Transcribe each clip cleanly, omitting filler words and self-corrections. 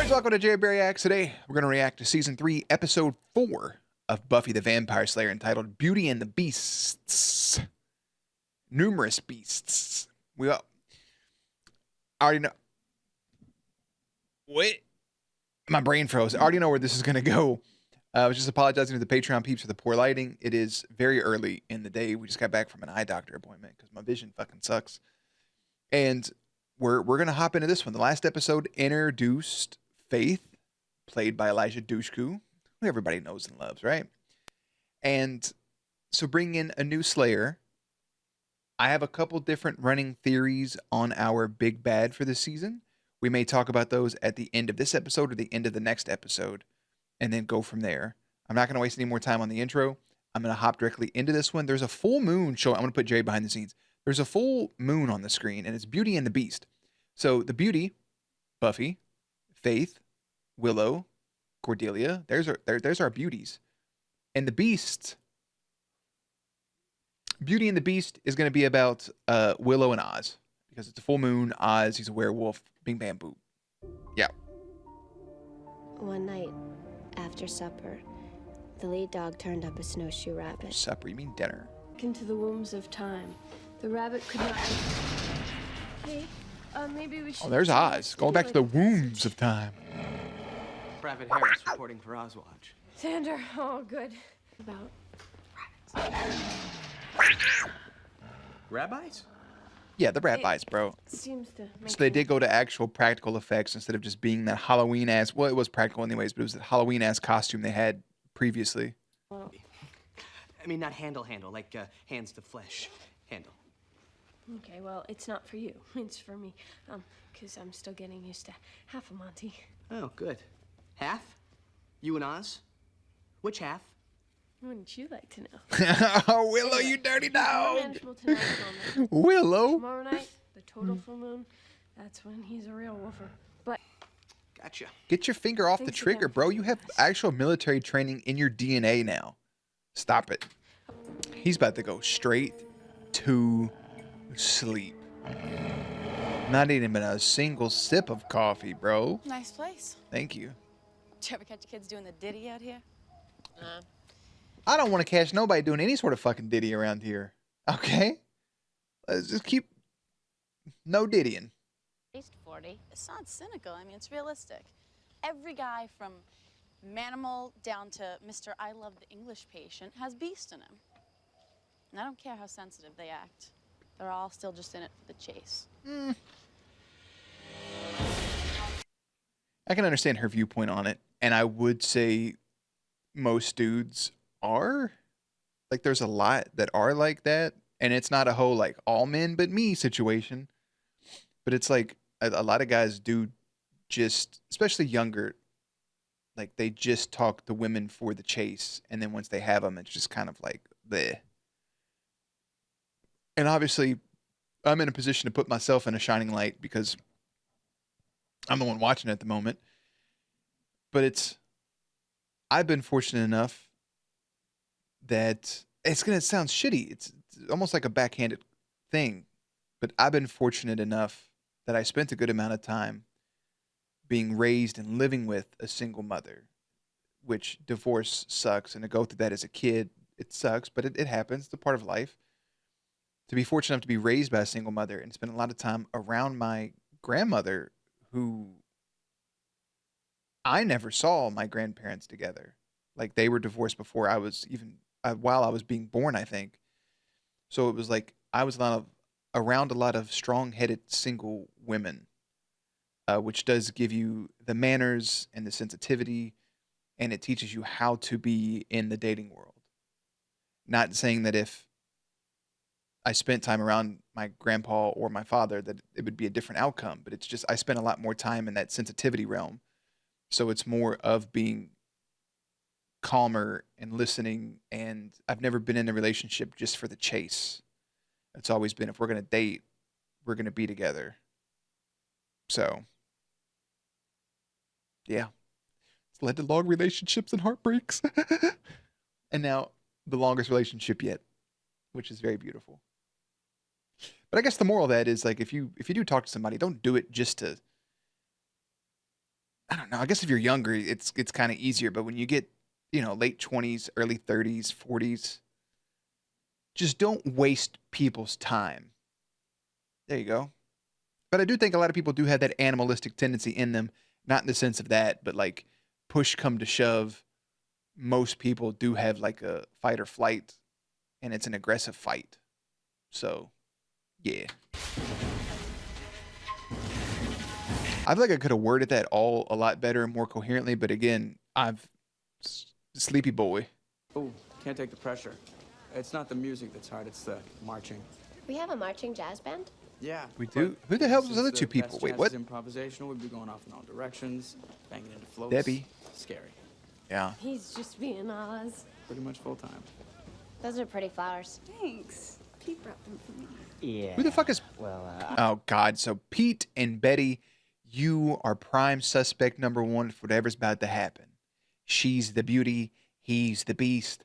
guys, welcome to Jerry Reacts. Today, we're going to react to Season 3, Episode 4 of Buffy the Vampire Slayer, entitled Beauty and the Beasts. Numerous beasts. I already know. What? My brain froze. I already know where this is going to go. I was just apologizing to the Patreon peeps for the poor lighting. It is very early in the day. We just got back from an eye doctor appointment because my vision fucking sucks. And we're going to hop into this one. The last episode introduced Faith, played by Elijah Dushku, who everybody knows and loves, right? And so bringing in a new Slayer. I have a couple different running theories on our big bad for this season. We may talk about those at the end of this episode or the end of the next episode, and then go from there. I'm not going to waste any more time on the intro. I'm going to hop directly into this one. There's a full moon showing. I'm going to put Jerry behind the scenes. There's a full moon on the screen, and it's Beauty and the Beast. So the Beauty, Buffy, Faith, Willow, Cordelia. There's our beauties. And the Beast, Beauty and the Beast is going to be about Willow and Oz, because it's a full moon. Oz, he's a werewolf. Bing, bam, boom. Yeah. One night, after supper, the lead dog turned up a snowshoe rabbit. Supper, you mean dinner? Into the wombs of time. The rabbit could not... Hey, maybe we should... Oh, there's Oz. Going back to the wombs of time. Rabbit Harris reporting for Ozwatch. Xander, oh, good. About rabbits. Rabbis? Yeah, the rabbis, bro. Seems to make So they did go to actual practical effects instead of just being that Halloween-ass... Well, it was practical anyways, but it was the Halloween-ass costume they had previously. I mean, not handle, like hands to flesh. Handle. Okay, well, it's not for you. It's for me. Because I'm still getting used to half a Monty. Oh, good. Half? You and Oz? Which half? Wouldn't you like to know? Oh, Willow, you dirty More dog. manageable tonight, moment. Willow. Tomorrow night, the total full moon, that's when he's a real wolfer. But Gotcha. Get your finger off the Thanks trigger, again bro. for You the have best. actual military training in your DNA now. Stop it. He's about to go straight to sleep. Not even a single sip of coffee, bro. Nice place. Thank you. Did you ever catch kids doing the ditty out here? I don't want to catch nobody doing any sort of fucking ditty around here. Okay? Let's just keep no diddying. At least 40. It's not cynical. I mean, it's realistic. Every guy from Manimal down to Mr. I Love the English Patient has beast in him. And I don't care how sensitive they act. They're all still just in it for the chase. I can understand her viewpoint on it, and I would say most dudes are. Like, there's a lot that are like that, and it's not a whole, like, all men but me situation. But it's like a lot of guys do just, especially younger, like, they just talk to women for the chase, and then once they have them, it's just kind of like, bleh. And obviously, I'm in a position to put myself in a shining light because I'm the one watching at the moment. But I've been fortunate enough that it's going to sound shitty. It's almost like a backhanded thing. But I've been fortunate enough that I spent a good amount of time being raised and living with a single mother, which divorce sucks. And to go through that as a kid, it sucks, but it happens. It's a part of life. To be fortunate enough to be raised by a single mother and spend a lot of time around my grandmother, who I never saw my grandparents together. Like, they were divorced before I was even, while I was being born, I think. So it was like I was around a lot of strong-headed single women, which does give you the manners and the sensitivity, and it teaches you how to be in the dating world. Not saying that if I spent time around my grandpa or my father that it would be a different outcome, but it's just I spent a lot more time in that sensitivity realm. So it's more of being calmer and listening, and I've never been in a relationship just for the chase. It's always been, if we're going to date, we're going to be together. So, yeah. It's led to long relationships and heartbreaks. And now the longest relationship yet, which is very beautiful. But I guess the moral of that is, like, if you do talk to somebody, don't do it just to I don't know. I guess if you're younger, it's kind of easier. But when you get, late 20s, early 30s, 40s, just don't waste people's time. There you go. But I do think a lot of people do have that animalistic tendency in them, not in the sense of that, but like push come to shove, most people do have like a fight or flight, and it's an aggressive fight. So, yeah. I feel like I could have worded that all a lot better and more coherently, but again, sleepy boy. Oh, can't take the pressure. It's not the music that's hard, it's the marching. We have a marching jazz band? Yeah. We do? Who the hell was since those other the two people? best Wait, jazz what? is improvisational, we'd be going off in all directions, banging into floats. Debbie. Scary. Yeah. He's just being Oz. Pretty much full time. Those are pretty flowers. Thanks. Pete brought them for me. Yeah. Who the fuck is... Well, Oh, God. So Pete and Betty, you are prime suspect number one for whatever's about to happen. She's the beauty. He's the beast.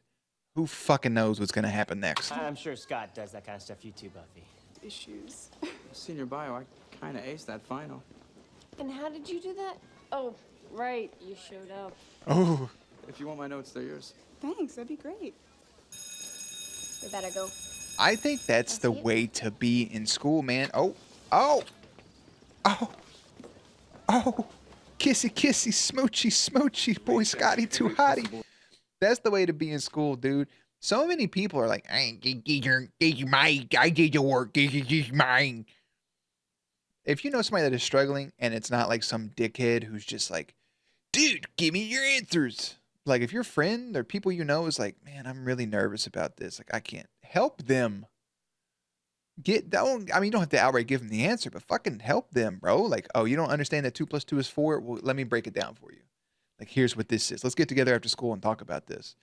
Who fucking knows what's going to happen next? I'm sure Scott does that kind of stuff. You too, Buffy. Issues. Senior bio, I kind of aced that final. And how did you do that? Oh, right. You showed up. Oh. If you want my notes, they're yours. Thanks. That'd be great. We better go. I think that's the way to be in school, man. Oh. Oh. Oh. Oh. Kissy, kissy, smoochy, smoochy. Boy, Scotty, too hottie. That's the way to be in school, dude. So many people are like, I did the work, this is mine. If you know somebody that is struggling and it's not like some dickhead who's just like, dude, give me your answers. Like if your friend or people you know is like, man, I'm really nervous about this. Like I can't help them. You don't have to outright give them the answer, but fucking help them, bro. Like, oh, you don't understand that 2 + 2 is 4? Well, let me break it down for you. Like, here's what this is. Let's get together after school and talk about this.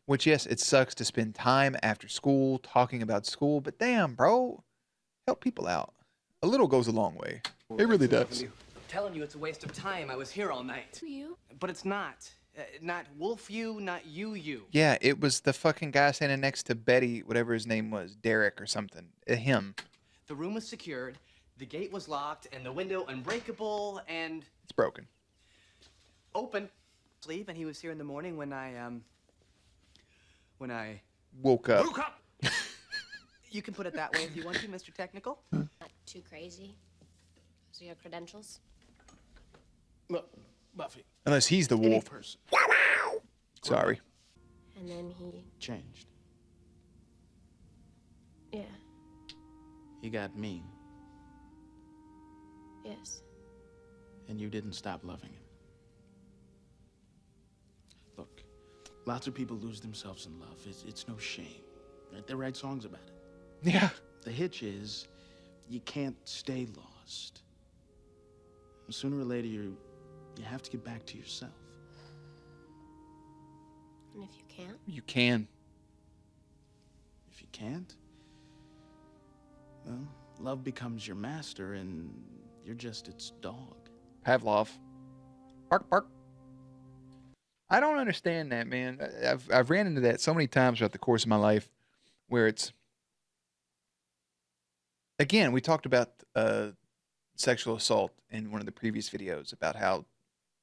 Which, yes, it sucks to spend time after school talking about school, but damn, bro, help people out. A little goes a long way. It really does. I'm telling you, it's a waste of time. I was here all night. To you? But it's not. Not wolf you, not you. Yeah, it was the fucking guy standing next to Betty, whatever his name was, Derek or something. Him. The room was secured, the gate was locked, and the window unbreakable, and... It's broken. Open. Sleep, and he was here in the morning when I Woke up. woke up. You can put it that way if you want to, Mr. Technical. Not too crazy. Those are your credentials. Look, Buffy. Unless he's the Any wolf. person Sorry. And then he, changed. yeah, He got mean, yes. and you didn't stop loving him. Look, lots of people lose themselves in love. It's no shame. Right? They write songs about it. Yeah. The hitch is, you can't stay lost. And sooner or later, you have to get back to yourself. And if you can't? You can. If you can't, well, love becomes your master, and you're just its dog. Pavlov. Bark, bark. I don't understand that, man. I've ran into that so many times throughout the course of my life where it's... Again, we talked about sexual assault in one of the previous videos about how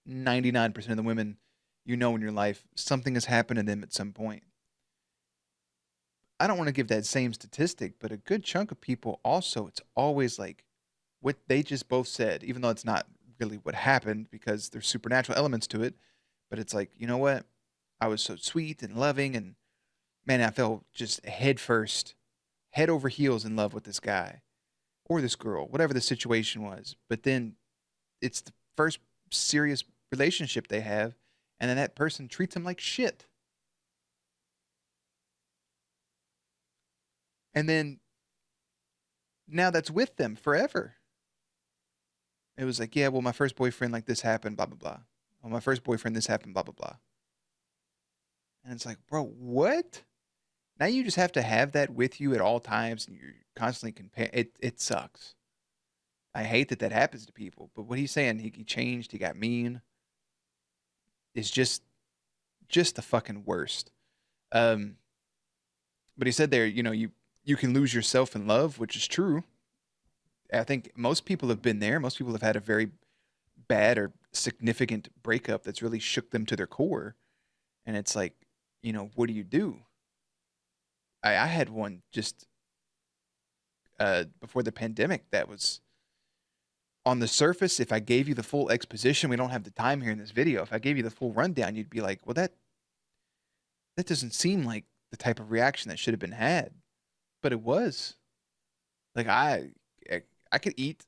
99% of the women you know in your life, something has happened to them at some point. I don't want to give that same statistic, but a good chunk of people also, it's always like what they just both said, even though it's not really what happened because there's supernatural elements to it. But it's like, you know what? I was so sweet and loving, and man, I fell just head first, head over heels in love with this guy or this girl, whatever the situation was. But then it's the first serious relationship they have, and then that person treats them like shit. And then now that's with them forever. It was like, yeah, well, my first boyfriend, like this happened, blah, blah, blah. Well, my first boyfriend, this happened, blah, blah, blah. And it's like, bro, what? Now you just have to have that with you at all times, and you're constantly comparing. It sucks. I hate that happens to people. But what he's saying, he changed, he got mean, is just the fucking worst. But he said there, you know, you can lose yourself in love, which is true. I think most people have been there. Most people have had a very bad or significant breakup that's really shook them to their core. And it's like, you know, what do? I had one just before the pandemic that was on the surface. If I gave you the full exposition, we don't have the time here in this video. If I gave you the full rundown, you'd be like, well, that doesn't seem like the type of reaction that should have been had. But it was. Like I could eat.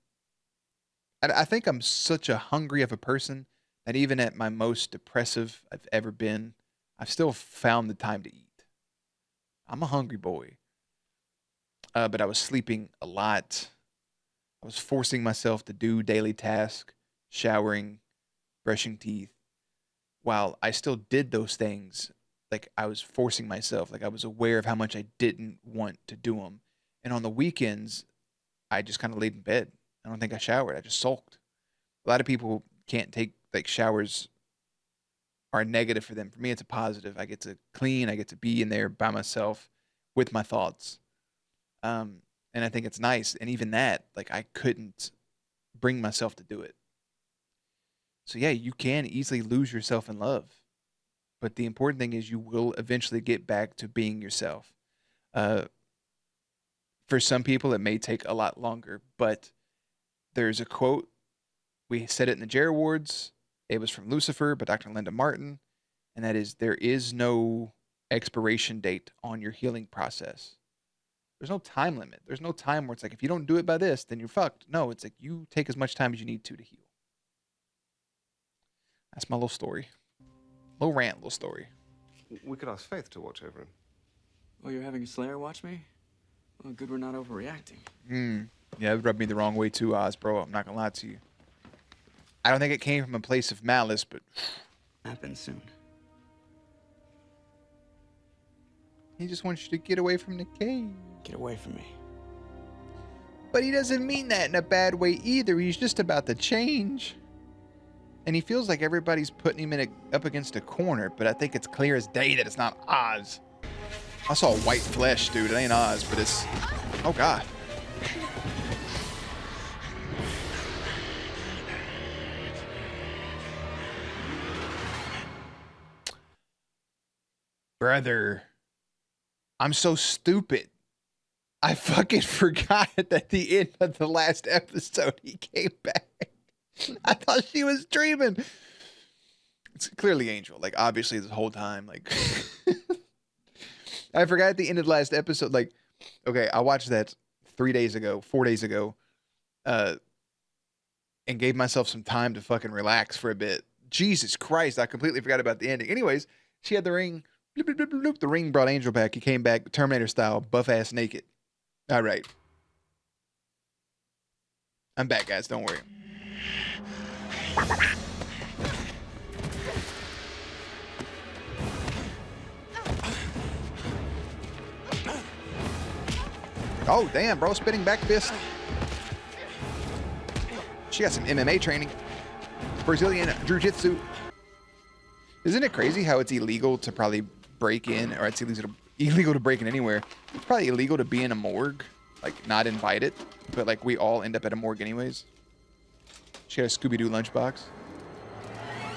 I think I'm such a hungry of a person that even at my most depressive I've ever been, I've still found the time to eat. I'm a hungry boy. But I was sleeping a lot. I was forcing myself to do daily tasks, showering, brushing teeth. While I still did those things, like I was forcing myself, like I was aware of how much I didn't want to do them. And on the weekends, I just kind of laid in bed. I don't think I showered. I just sulked. A lot of people can't take, like, showers are a negative for them. For me, it's a positive. I get to clean. I get to be in there by myself with my thoughts. And I think it's nice. And even that, like, I couldn't bring myself to do it. So yeah, you can easily lose yourself in love. But the important thing is you will eventually get back to being yourself. For some people, it may take a lot longer, but there's a quote. We said it in the Jer Awards. It was from Lucifer by Dr. Linda Martin. And that is, there is no expiration date on your healing process. There's no time limit. There's no time where it's like, if you don't do it by this, then you're fucked. No, it's like you take as much time as you need to heal. That's my little story. Little rant, little story. We could ask Faith to watch over him. Oh, you're having a Slayer watch me? Well, good we're not overreacting. Yeah, it rubbed me the wrong way too, Oz, bro. I'm not gonna lie to you. I don't think it came from a place of malice, but Happens soon. he just wants you to get away from the cave. Get away from me. But he doesn't mean that in a bad way either. He's just about to change. And he feels like everybody's putting him up against a corner, but I think it's clear as day that it's not Oz. I saw white flesh, dude. It ain't Oz, but it's... Oh, God. Brother. I'm so stupid. I fucking forgot that at the end of the last episode, he came back. I thought she was dreaming. It's clearly Angel. Like, obviously, this whole time, like... I forgot at the end of the last episode, like... Okay, I watched that 4 days ago, and gave myself some time to fucking relax for a bit. Jesus Christ, I completely forgot about the ending. Anyways, she had the ring. Bloop, bloop, bloop, bloop. The ring brought Angel back. He came back, Terminator style, buff-ass naked. All right. I'm back, guys. Don't worry. Oh, damn, bro. Spinning back fist. She got some MMA training. Brazilian jiu-jitsu. Isn't it crazy how it's illegal to probably break in, or it's illegal to break in anywhere. It's probably illegal to be in a morgue, like not invited, but like we all end up at a morgue anyways. She had a Scooby-Doo lunchbox.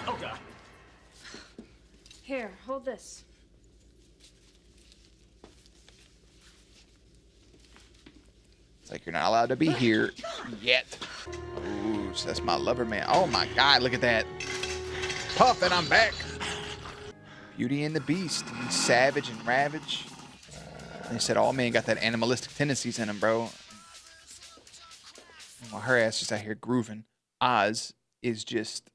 Oh, God. Here, hold this. It's like you're not allowed to be here yet. Ooh, so that's my lover man. Oh my God, look at that. Puff, and I'm back. Beauty and the Beast. He's savage and ravage. And they said all men got that animalistic tendencies in them, bro. While her ass just out here grooving. Oz is just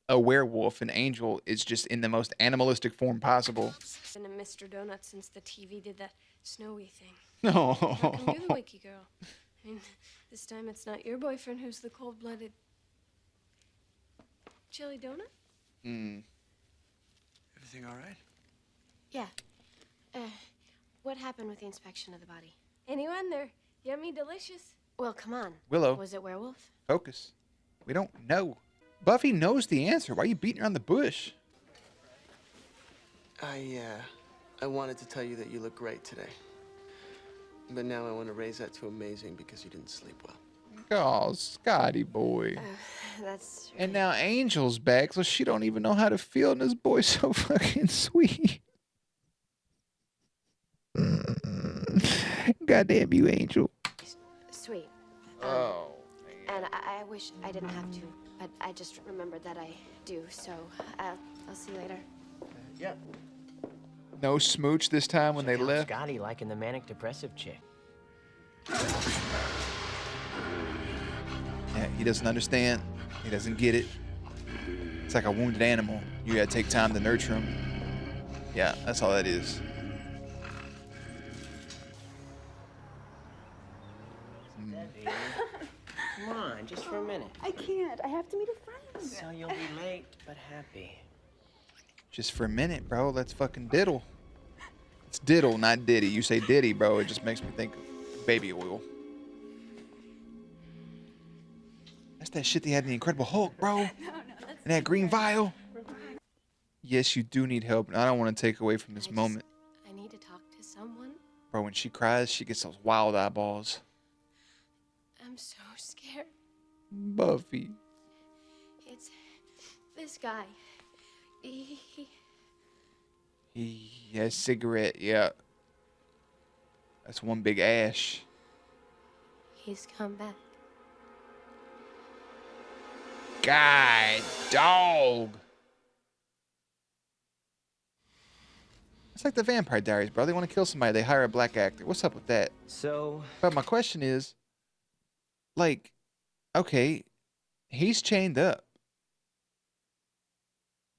a werewolf, and Angel is just in the most animalistic form possible. Been a Mr. Donut since the TV did that snowy thing. No. How come you're the wiki girl? I mean, this time it's not your boyfriend who's the cold-blooded chili donut? Everything all right? Yeah. What happened with the inspection of the body? Anyone? They're yummy, delicious. Well, come on. Willow. Was it werewolf? Focus. We don't know. Buffy knows the answer. Why are you beating around the bush? I wanted to tell you that you look great today. But now I want to raise that to amazing because you didn't sleep well. Oh, Scotty boy. That's And really- now Angel's back, so she don't even know how to feel, and this boy's so fucking sweet. Goddamn you, Angel. sweet. Oh, And I wish I didn't have to, but I just remembered that I do. So I'll see you later. Yep. no smooch this time when they left. Scotty liking the manic depressive chick. Yeah, he doesn't understand. He doesn't get it. It's like a wounded animal. You gotta take time to nurture him. Yeah, that's all that is. Come on, just for a minute. I can't. I have to meet a friend. So you'll be late, but happy. Just for a minute, bro. Let's fucking diddle. It's diddle, not diddy. You say diddy, bro. It just makes me think of baby oil. That's that shit they had in the Incredible Hulk, bro. No, that's And that green vial. Yes, you do need help. And I don't want to take away from this moment. I need to talk to someone. Bro, when she cries, she gets those wild eyeballs. I'm so scared. Buffy. It's this guy. He He has cigarette, yeah. That's one big ash. he's come back. God, dog. It's like the Vampire Diaries, bro. They want to kill somebody, they hire a black actor. What's up with that? So, But my question is, like, okay, he's chained up.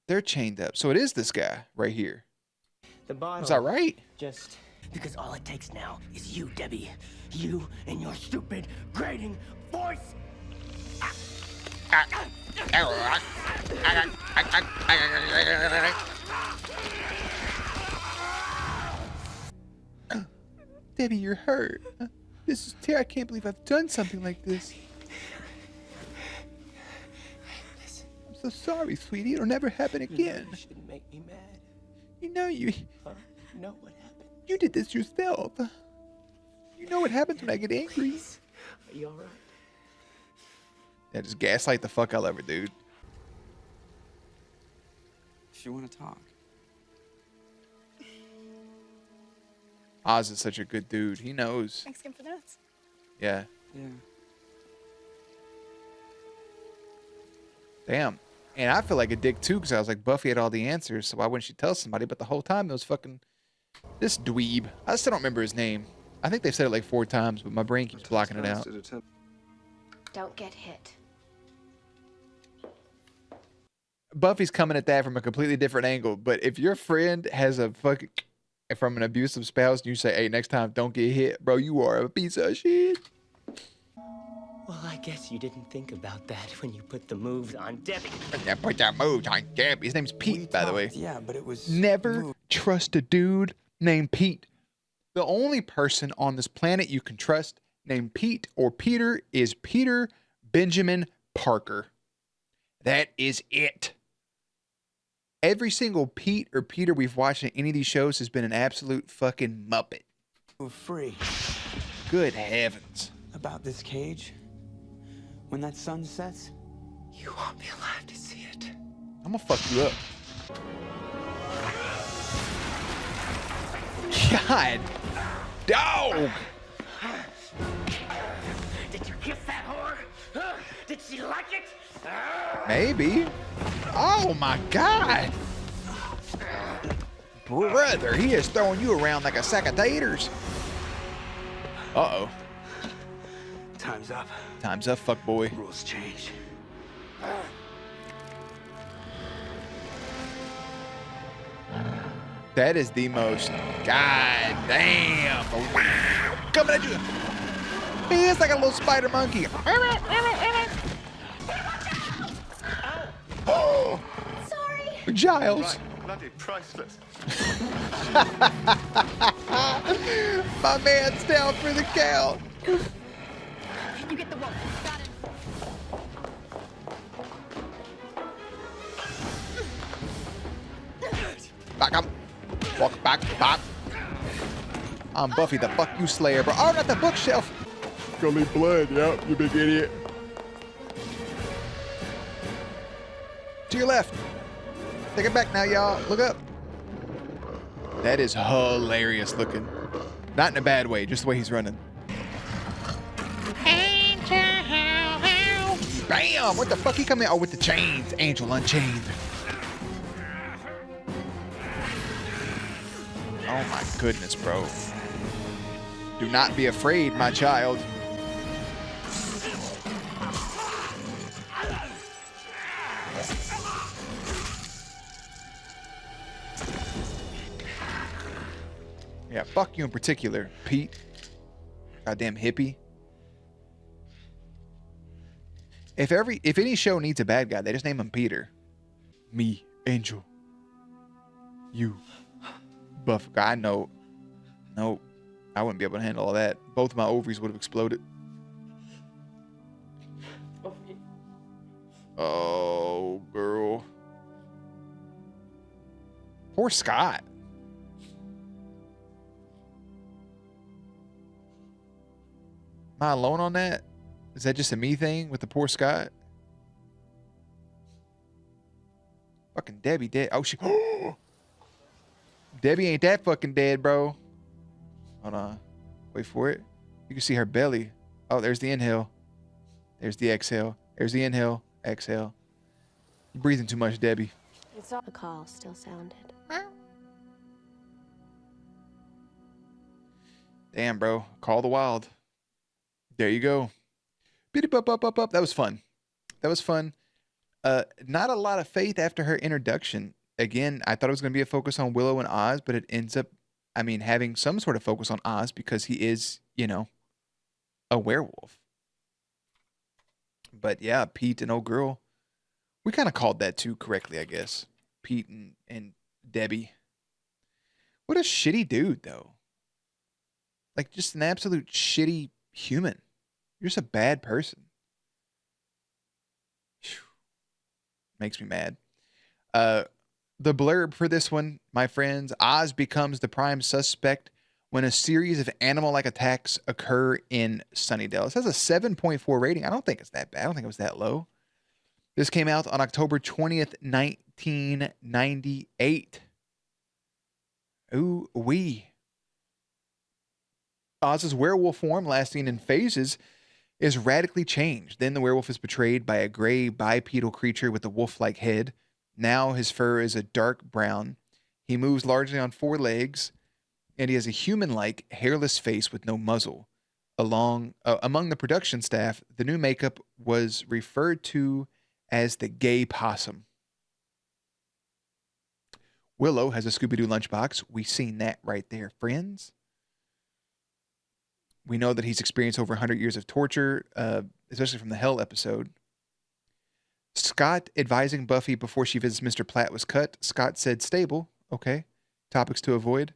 They're chained up. So it is this guy right here. the bottle. Is that right? Just because all it takes now is you, Debbie. You and your stupid, grating voice. Debbie, you're hurt. This is terrible. I can't believe I've done something like this. I'm so sorry, sweetie. It'll never happen again. You shouldn't make me mad. You know you Know what happened? you did this yourself. You know what happens when I get angry. Are you all right? Yeah, just gaslight the fuck out of her, dude. If you want to talk. Oz is such a good dude. He knows. Thanks again for the notes. Yeah. Yeah. Damn. And I feel like a dick too, because I was like, Buffy had all the answers, so why wouldn't she tell somebody? But the whole time it was fucking this dweeb. I still don't remember his name. I think they've said it like 4 times, but my brain keeps blocking it out. Don't get hit. Buffy's coming at that from a completely different angle. But if your friend has a fucking from an abusive spouse, and you say, "Hey, next time don't get hit, bro," you are a piece of shit. Well, I guess you didn't think about that when you put the moves on Debbie. Put that move on Debbie. His name's Pete, by the way. Yeah, but it was. Never trust a dude named Pete. The only person on this planet you can trust named Pete or Peter is Peter Benjamin Parker. That is it. Every single Pete or Peter we've watched in any of these shows has been an absolute fucking muppet. Free Good heavens. about this cage. When that sun sets, You won't be allowed to see it. I'm gonna fuck you up. God. Dog. Did you kiss that whore? Huh? Did she like it? Maybe. Oh my God. Brother, he is throwing you around like a sack of taters. Uh-oh. time's up. Time's up, fuck boy. Rules change. That is the most. God damn. Coming at you. He is like a little spider monkey. Oh. Sorry. Giles. Bloody priceless. My man's down for the count. You get the rope. Got it. Back up. Walk back. I'm Buffy the fuck you slayer, bro. Oh, not the bookshelf. gonna leave blood. Yep, you big idiot. To your left. Take it back now, y'all. Look up. That is hilarious looking. Not in a bad way, just the way he's running. Bam! What the fuck? He coming out with the chains. Angel Unchained. Oh my goodness, bro. Do not be afraid, my child. Yeah, fuck you in particular, Pete. Goddamn hippie. If any show needs a bad guy, they just name him Peter. Me, Angel. You, Buffy. I know. No, I wouldn't be able to handle all that. Both of my ovaries would have exploded. Oh, girl. Poor Scott. Am I alone on that? Is that just a me thing with the poor Scott? Fucking Debbie dead. Oh, she. Debbie ain't that fucking dead, bro. Hold on. Wait for it. You can see her belly. Oh, there's the inhale. There's the exhale. There's the inhale. Exhale. You're breathing too much, Debbie. It's all the call still sounded. Damn, bro. Call the wild. There you go. That was fun. That was fun. Not a lot of faith after her introduction. Again, I thought it was going to be a focus on Willow and Oz, but it ends up, having some sort of focus on Oz because he is, a werewolf. But yeah, Pete and old girl, we kind of called that too correctly, I guess. Pete and Debbie. What a shitty dude, though. Like, just an absolute shitty human. You're just a bad person. Whew. Makes me mad. The blurb for this one, my friends, Oz becomes the prime suspect when a series of animal-like attacks occur in Sunnydale. It has a 7.4 rating. I don't think it's that bad. I don't think it was that low. This came out on October 20th, 1998. Ooh, wee. Oz's werewolf form, lasting in phases, is radically changed. Then the werewolf is betrayed by a gray bipedal creature with a wolf-like head. Now his fur is a dark brown. He moves largely on four legs, and he has a human-like, hairless face with no muzzle. Among the production staff, the new makeup was referred to as the gay possum. Willow has a Scooby-Doo lunchbox. We've seen that right there, friends. We know that he's experienced over 100 years of torture, especially from the Hell episode. Scott advising Buffy before she visits Mr. Platt was cut. Scott said stable. Okay. Topics to avoid.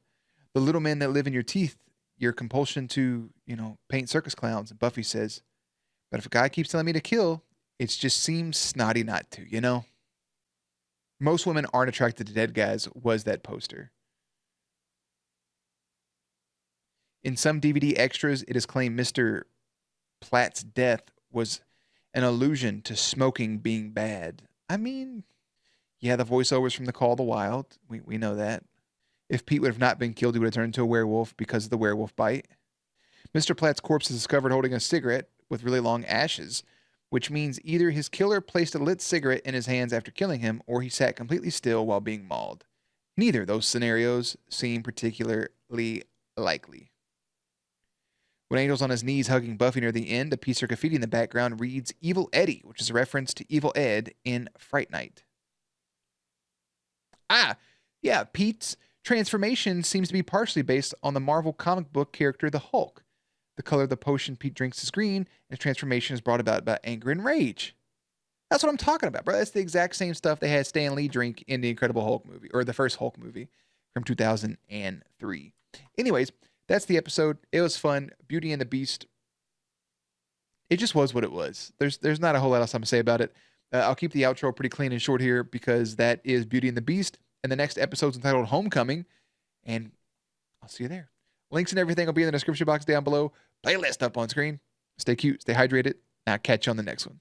The little men that live in your teeth, your compulsion to, paint circus clowns. And Buffy says, but if a guy keeps telling me to kill, it just seems snotty not to, Most women aren't attracted to dead guys, was that poster. In some DVD extras, it is claimed Mr. Platt's death was an allusion to smoking being bad. Yeah, the voiceovers from The Call of the Wild. We know that. If Pete would have not been killed, he would have turned into a werewolf because of the werewolf bite. Mr. Platt's corpse is discovered holding a cigarette with really long ashes, which means either his killer placed a lit cigarette in his hands after killing him, or he sat completely still while being mauled. Neither of those scenarios seem particularly likely. When Angel's on his knees hugging Buffy near the end, a piece of graffiti in the background reads Evil Eddie, which is a reference to Evil Ed in Fright Night. Yeah, Pete's transformation seems to be partially based on the Marvel comic book character the Hulk. The color of the potion Pete drinks is green, and his transformation is brought about by anger and rage. That's what I'm talking about, bro. That's the exact same stuff they had Stan Lee drink in the Incredible Hulk movie, or the first Hulk movie from 2003. Anyways, that's the episode. It was fun. Beauty and the Beast. It just was what it was. There's not a whole lot else I'm going to say about it. I'll keep the outro pretty clean and short here because that is Beauty and the Beast. And the next episode's entitled Homecoming. And I'll see you there. Links and everything will be in the description box down below. Playlist up on screen. Stay cute. Stay hydrated. And I'll catch you on the next one.